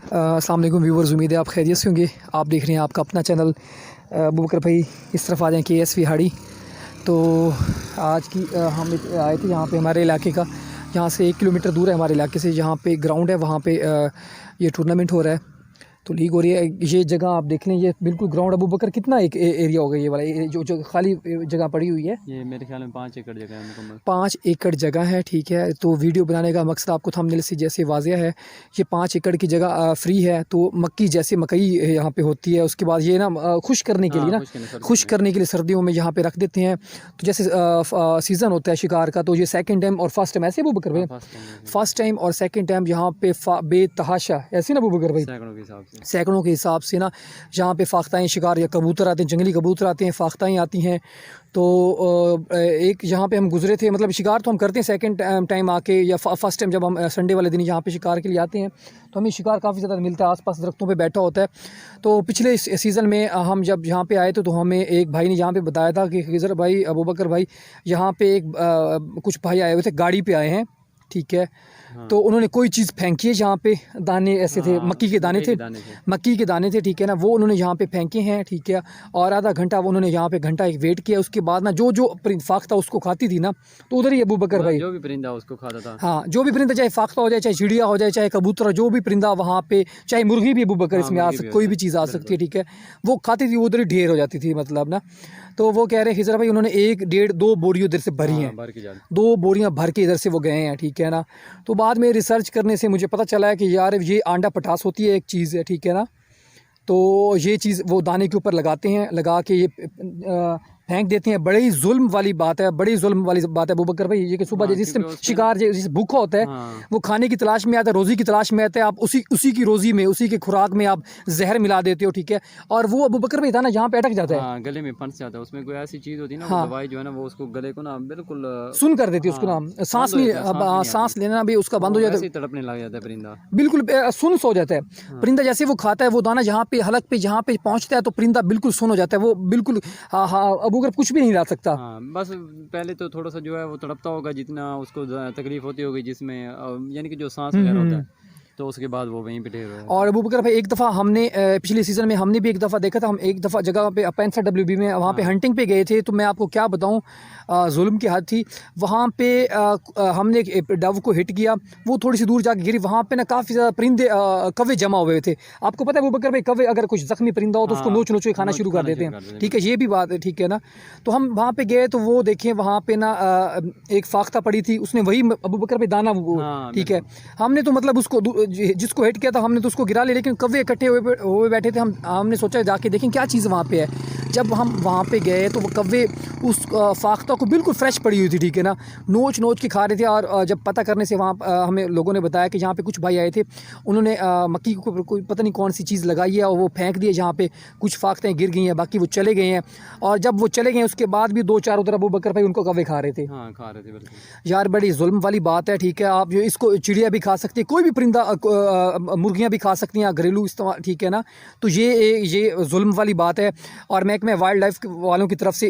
अस्सलाम वालेकुम व्यूवर्स, उम्मीद है आप खैरियत से होंगे। आप देख रहे हैं आपका अपना चैनल अबू बकर भाई। इस तरफ आ जाएँ KSV हाड़ी। तो आज की हम आए थे यहाँ पे हमारे इलाके का, यहाँ से 1 किलोमीटर दूर है हमारे इलाके से, जहाँ पे ग्राउंड है वहाँ पे ये टूर्नामेंट हो रहा है, तो लीग हो रही है। ये जगह आप देख लें, ये बिल्कुल ग्राउंड अबू बकर कितना एक एरिया होगा ये वाला, ये जो खाली जगह पड़ी हुई है, ये मेरे ख्याल में 5 एकड़ जगह है मुकम्मल। 5 एकड़ जगह है, ठीक है। तो वीडियो बनाने का मकसद आपको थंबनेल से जैसे वाज़िया है, ये 5 एकड़ की जगह फ्री है। तो मक्की जैसे मकई यहाँ पे होती है, उसके बाद ये ना खुश करने के लिए ना, खुश करने के लिए सर्दियों में यहाँ पे रख देते हैं। तो जैसे सीज़न होता है शिकार का, तो ये सेकंड टाइम और फर्स्ट टाइम ऐसे अबू बकर भाई, फर्स्ट टाइम और सेकंड टाइम यहाँ पे बेतहाशा ऐसे ना अबू बकर भाई, सैकड़ों के हिसाब से ना यहाँ पे फाख्ताएँ शिकार या कबूतर आते हैं, जंगली कबूतर आते हैं, फाख्ताएँ आती हैं। तो एक यहाँ पे हम गुजरे थे, मतलब शिकार तो हम करते हैं सेकंड टाइम आके, या फर्स्ट टाइम जब हम संडे वाले दिन यहाँ पे शिकार के लिए आते हैं, तो हमें शिकार काफ़ी ज़्यादा मिलता है, आसपास दरख्तों पे बैठा होता है। तो पिछले सीज़न में हम जब यहाँ पे आए थे, तो हमें एक भाई ने यहाँ पे बताया था कि खिज़र भाई, अबू बकर भाई, यहाँ पे एक कुछ भाई आए हुए थे, गाड़ी पे आए हैं, ठीक है। हाँ। तो उन्होंने कोई चीज़ फेंकी है जहाँ पे, दाने ऐसे थे, मक्की के दाने थे, मक्की के दाने थे, ठीक है ना, वो उन्होंने यहाँ पे फेंके हैं, ठीक है। और आधा घंटा वो उन्होंने यहाँ पे घंटा एक वेट किया, उसके बाद ना जो जो फाख्ता उसको खाती थी ना, तो उधर ही अबू बकर भाई जो भी परिंदा उसको खाता था, हाँ, जो भी परिंदा, चाहे फाख्ता हो जाए, चाहे चिड़िया हो जाए, चाहे कबूतर, जो भी परिंदा वहाँ पे, चाहे मुर्गी भी अबू बकर इसमें आ सकती, कोई भी चीज़ आ सकती है, ठीक है। वो खाती थी, उधर ही ढेर हो जाती थी, मतलब ना। तो वो कह रहे हैं खिज़र भाई, उन्होंने 1, 1.5, 2 बोरियों इधर से भरी हैं, 2 बोरियां भर के इधर से वो गए हैं, ठीक है ना। तो बाद में रिसर्च करने से मुझे पता चला है कि यार ये आंडा पटास होती है, एक चीज़ है, ठीक है ना। तो ये चीज़ वो दाने के ऊपर लगाते हैं, लगा के ये फेंक देते हैं। बड़ी जुल्म वाली बात है, बड़ी जुल्म वाली बात है अबू बकर भाई, ये कि सुबह जिस शिकार जिस भूखा होता है, वो खाने की तलाश में आता है, रोज़ी की तलाश में आता है, आप उसी की रोज़ी में, उसी की खुराक में आप जहर मिला देते हो, ठीक है। और वो अबू बकर भाई था ना, यहाँ पे अटक जाता है, गले में फंस जाता है, उसमें कोई ऐसी चीज़ होती है ना, दवाई जो है ना, वो उसको गले को ना बिल्कुल सुन कर देती है, उसको ना सांस लेना भी उसका बंद हो जाता है, तड़पने लग जाता है परिंदा, बिल्कुल सुन सो जाता है परिंदा। जैसे वो खाता है वो दाना, जहाँ पे हलक पे जहाँ पे पहुँचता है, तो परिंदा बिल्कुल सुन हो जाता है, वो बिल्कुल अबू बकर कुछ भी नहीं ला सकता। बस पहले तो थोड़ा सा जो है वो तड़पता होगा, जितना उसको तकलीफ होती होगी, जिसमें यानी कि जो सांस वगैरह होता है, तो उसके बाद वो वहीं पे ढेर हुआ। और अबू बकर भाई एक दफ़ा हमने पिछले सीज़न में हमने भी एक दफ़ा देखा था, हम एक दफ़ा जगह पे 65 WB में वहाँ पे हंटिंग पे गए थे। तो मैं आपको क्या बताऊँ, जुल्म की हद थी वहाँ पे। हमने एक डव को हिट किया, वो थोड़ी सी दूर जाके गिरी, वहाँ पे ना काफ़ी ज़्यादा परिंदे कौवे जमा हुए थे। आपको पता है अबू बकर भाई, कौवे अगर कुछ ज़ख्मी परिंदा हो तो उसको नोच नोच के खाना शुरू कर देते हैं, ठीक है, ये भी बात है, ठीक है ना। तो हम वहाँ पे गए, तो वो देखें वहाँ पे ना एक फाख्ता पड़ी थी, उसने वही अबू बकर भाई दाना, ठीक है। हमने तो मतलब उसको जिसको हिट किया था हमने तो उसको गिरा लिया, लेकिन कौवे इकट्ठे हुए बैठे थे। हमने सोचा जाके देखें क्या चीज़ वहाँ पे है। जब हम वहाँ पे गए तो वो कौवे उस फाख्ता को बिल्कुल फ्रेश पड़ी हुई थी, ठीक है ना, नोच नोच के खा रहे थे। और जब पता करने से वहाँ हमें लोगों ने बताया कि यहाँ पे कुछ भाई आए थे, उन्होंने मक्की को कोई पता नहीं कौन सी चीज़ लगाई है, और वो फेंक दिए, जहाँ पे कुछ फाख्तें गिर गई हैं, बाकी वो चले गए हैं। और जब वो चले गए उसके बाद भी 2-4 उधर अबू बकर भाई उनको कौवे खा रहे थे। खा रहे थे बिल्कुल। यार बड़ी जुल्म वाली बात है, ठीक है। आप जो इसको चिड़िया भी खा सकती है, कोई भी परिंदा, मुर्गियाँ भी खा सकती हैं, घरेलू इस्तेमाल, ठीक है ना। तो ये जुल्म वाली बात है। और महकमे वाइल्ड लाइफ वालों की तरफ से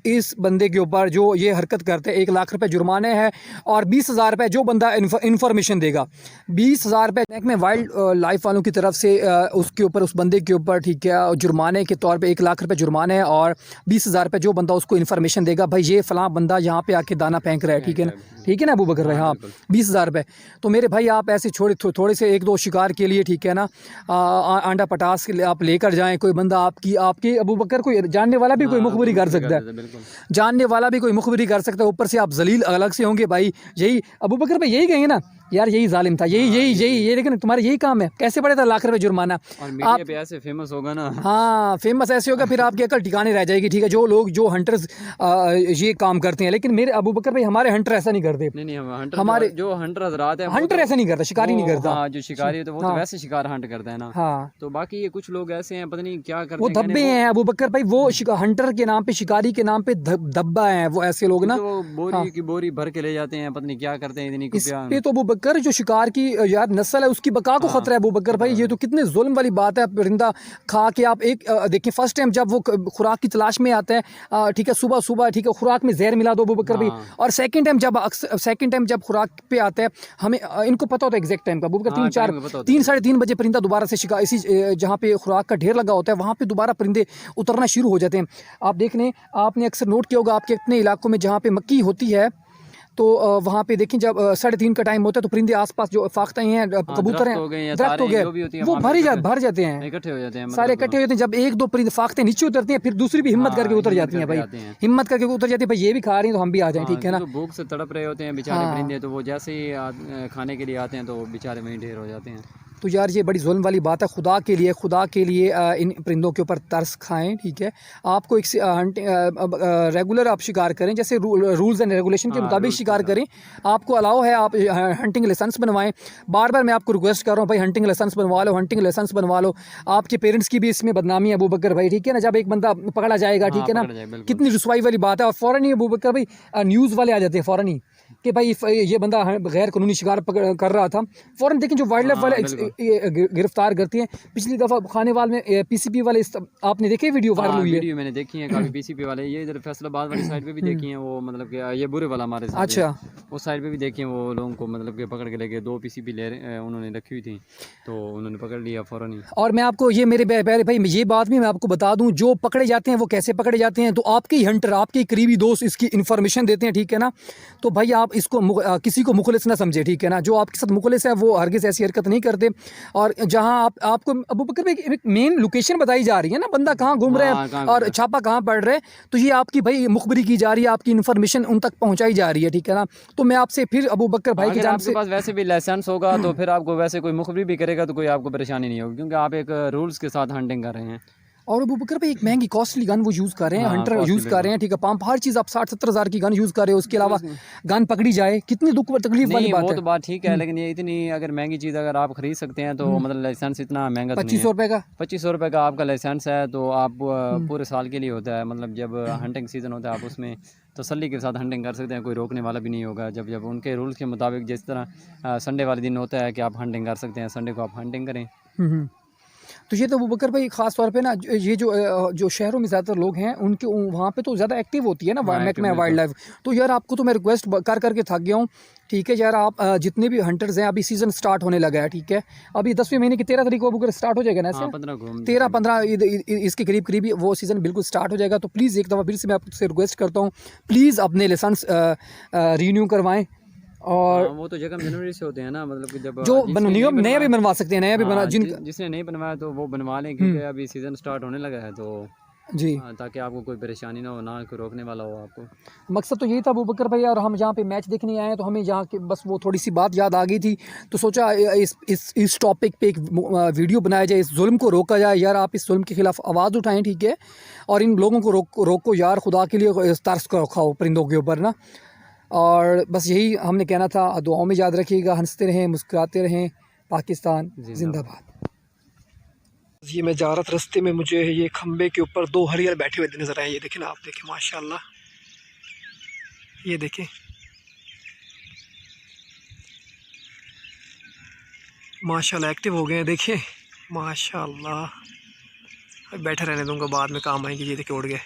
इस बंदे के ऊपर जो ये हरकत करते हैं, 1 लाख रुपए जुर्माने है, और 20,000 रुपये जो बंदा इन्फॉर्मेशन देगा, 20,000 रुपये महकमे वाइल्ड लाइफ वालों की तरफ से उसके ऊपर, उस बंदे के ऊपर, ठीक है, जुर्माने के तौर पे 1 लाख रुपये जुर्माने है, और 20,000 रुपये जो बंदा उसको इन्फॉर्मेशन देगा, भाई ये फलां बंदा यहाँ पे आके दाना फेंक रहा है, ठीक है ना, ठीक है ना अबू बकर भाई। हाँ, 20,000 रुपये। तो मेरे भाई आप ऐसे थोड़े से 1-2 शिकार के लिए, ठीक है ना, आंडा पटास के लिए आप लेकर जाएं। कोई बंदा आपके अबू बकर कोई जानने वाला भी कोई मुखबरी कर सकता है, जानने वाला भी कोई मुखबरी कर सकता है, ऊपर से आप जलील अलग से होंगे भाई। यही अबू बकर भाई यही कहेंगे ना, यार यही जालिम था, यही लेकिन तुम्हारा यही काम है। कैसे पड़े था 1 लाख रुपये जुर्माना, आप पे ऐसे फेमस होगा ना। हाँ, फेमस ऐसे होगा, फिर आपकी अकल ठिकाने रह जाएगी, ठीक है। जो हंटर्स ये काम करते हैं, लेकिन मेरे अबू बकर भाई हमारे हंटर ऐसा नहीं करते। नहीं, हमारे जो हंटर हजरात है, हंटर ऐसा नहीं करता, शिकारी नहीं करता। जो शिकारी है तो वो तो वैसे शिकार हंट करता है ना। हाँ, तो बाकी ये कुछ लोग ऐसे हैं, पता नहीं क्या करते हैं, वो धब्बे हैं अबू बकर भाई, वो हंटर के नाम पे, शिकारी के नाम पे धब्बा है वो ऐसे लोग ना। बोरी की बोरी भर के ले जाते हैं, पता नहीं क्या करते हैं इतनी इस पे तो अबू बकर, जो शिकार की यार नस्ल है उसकी बका को ख़तरा है अबू बकर भाई। ये तो कितने जुल्म वाली बात है, परिंदा खा के आप एक देखें फर्स्ट टाइम जब वो खुराक की तलाश में आता है, ठीक है, सुबह सुबह, ठीक है, खुराक में जहर मिला दो अबू बकर भाई। और सेकंड टाइम जब खुराक पे आता है, हमें इनको पता होता है एग्जैक्ट टाइम का अबू बकर, 3 साढ़े 3 बजे परिंदा दोबारा से शिकार इसी जहाँ पे खुराक का ढेर लगा होता है वहाँ पे दोबारा परिंदे उतरना शुरू हो जाते हैं। आप देख लें, आपने अक्सर नोट किया होगा आपके अपने इलाकों में जहाँ पे मक्की होती है तो वहाँ पे देखें जब 3:30 का टाइम होता है तो परिंदे आसपास जो फाख्ते हैं, कबूतर हैं, दरख्त हो गए, वो भर जाते हैं, इकट्ठे हो जाते हैं, सारे इकट्ठे हो जाते हैं। जब एक दो परिंदे फाख्ते नीचे उतरते हैं फिर दूसरी भी हिम्मत करके उतर जाती हैं भाई, हिम्मत करके उतर जाती है भाई, ये भी खा रही हैं तो हम भी आ जाएं, ठीक है ना। भूख से तड़प रहे होते हैं बेचारे परिंदे, तो वो जैसे ही खाने के लिए आते हैं तो बेचारे वहीं ढेर हो जाते हैं। तो यार ये बड़ी जुल्म वाली बात है। खुदा के लिए इन परिंदों के ऊपर तरस खाएं, ठीक है। आपको एक रेगुलर आप शिकार करें, जैसे रूल्स एंड रेगुलेशन के मुताबिक शिकार करें। आपको अलाउ है, आप हंटिंग लाइसेंस बनवाएं। बार बार मैं आपको रिक्वेस्ट कर रहा हूँ भाई, हंटिंग लाइसेंस बनवा लो, हंटिंग लाइसेंस बनवा लो। आपके पेरेंट्स की भी इसमें बदनामी है अबू बकर भाई, ठीक है ना। जब एक बंदा पकड़ा जाएगा, ठीक है ना, कितनी रुसवाई वाली बात है। और फ़ौरन ही अबू बकर भाई न्यूज़ वाले आ जाते हैं फ़ौरन ही कि भाई ये बंदा गैर कानूनी शिकार कर रहा था। फ़ौरन देखें जो वाइल्ड लाइफ वाले गिरफ्तार करती हैं। पिछली दफ़ा खानेवाल में पीसीपी वाले आपने देखे वीडियो वायरल हुई है, वीडियो मैंने देखी है काफ़ी। पीसीपी वाले ये इधर फैसलाबाद वाली साइड पे भी देखी हैं, वो मतलब कि ये बुरे वाला हमारे साथ, अच्छा, उस साइड पे भी देखी हैं। वो लोगों को मतलब कि पकड़ के लेके 2 पीसीपी उन्होंने रखी हुई थी तो उन्होंने पकड़ लिया फ़ौरन ही। और मैं आपको ये मेरे प्यारे भाई ये बात भी मैं आपको बता दूं, जो पकड़े जाते हैं वो कैसे पकड़े जाते हैं। तो आपके ही हंटर, आपके करीबी दोस्त इसकी इन्फॉर्मेशन देते हैं, ठीक है ना। तो भाई आप इसको किसी को मुखलिस ना समझे, ठीक है ना। जो आपके साथ मुखलिस है वो हरगिज़ ऐसी हरकत नहीं करते। और जहाँ आपको अबू बकर भाई एक मेन लोकेशन बताई जा रही है ना, बंदा कहाँ घूम रहा है और छापा कहाँ पड़ रहा है, तो ये आपकी भाई मुखबरी की जा रही है, आपकी इन्फॉर्मेशन उन तक पहुँचाई जा रही है, ठीक है ना। तो मैं आपसे फिर अबू बकर भाई की जान से, पास वैसे भी लाइसेंस होगा तो फिर आपको वैसे कोई मुखबरी भी करेगा तो कोई आपको परेशानी नहीं होगी, क्योंकि आप एक रूल्स के साथ हंटिंग कर रहे हैं। और अबू बकर भाई एक महंगी कॉस्टली गन वो यूज़ कर रहे हैं, हंटर यूज़ कर रहे हैं, ठीक है। पंप हर चीज़ आप 60-70 हज़ार की गन यूज़ कर रहे हो, उसके अलावा गन पकड़ी जाए, कितनी दुख और तकलीफ वाली बात है। वो तो बात ठीक है, लेकिन ये इतनी अगर महंगी चीज़ अगर आप खरीद सकते हैं तो मतलब लाइसेंस इतना महंगा 2500 रुपये का, 2500 रुपये का आपका लाइसेंस है तो आप पूरे साल के लिए होता है। मतलब जब हंटिंग सीज़न होता है आप उसमें तसल्ली के साथ हंटिंग कर सकते हैं, कोई रोकने वाला भी नहीं होगा। जब उनके रूल्स के मुताबिक जिस तरह संडे वाले दिन होता है कि आप हंटिंग कर सकते हैं, संडे को आप हंटिंग करें। तो ये तो अबू बकर भाई ख़ास तौर पे ना ये जो शहरों में ज़्यादातर लोग हैं उनके वहाँ पे तो ज़्यादा एक्टिव होती है ना महकमा वाइल्ड लाइफ। तो यार आपको तो मैं रिक्वेस्ट करके थक गया हूँ, ठीक है यार। आप जितने भी हंटर्स हैं, अभी सीज़न स्टार्ट होने लगा है, ठीक है। अभी 10वें महीने की 13 तारीख को अबू बकर स्टार्ट हो जाएगा ना, ऐसे 13-15 इसके करीब वो सीज़न बिल्कुल स्टार्ट हो जाएगा। तो प्लीज़ एक दफ़ा फिर से मैं आपसे रिक्वेस्ट करता हूँ, प्लीज़ अपने लाइसेंस रीन्यू करवाएँ। और वो तो जगह जनवरी से होते हैं ना, मतलब कि जब जो नया भी बनवा सकते हैं, नया भी बना जिसने नहीं बनवाया तो वो बनवा लें, क्योंकि अभी सीज़न स्टार्ट होने लगा है तो जी, ताकि आपको कोई परेशानी ना हो, ना कोई रोकने वाला हो आपको। मकसद तो यही था अबू बकर भाई। और हम जहाँ पे मैच देखने आए हैं तो हमें जहाँ के बस वो थोड़ी सी बात याद आ गई थी, तो सोचा इस टॉपिक पे एक वीडियो बनाया जाए, इस जुल्म को रोका जाए। यार आप इस जुल्म के खिलाफ आवाज़ उठाएं, ठीक है। और इन लोगों को रोको यार, खुदा के लिए तरस को रखाओ परिंदों के ऊपर ना। और बस यही हमने कहना था। दुआओं में याद रखिएगा, हंसते रहें, मुस्कुराते रहें। पाकिस्तान जिंदाबाद। ये मैं जा रहा था, रास्ते में मुझे ये खंबे के ऊपर 2 हरियर बैठे हुए नजर आए। ये देखें ना, आप देखें माशाल्लाह, ये देखें माशाल्लाह एक्टिव हो गए हैं, देखें माशाल्लाह। बैठे रहने दूंगा, बाद में काम आएंगे। ये देखें उड़ गए।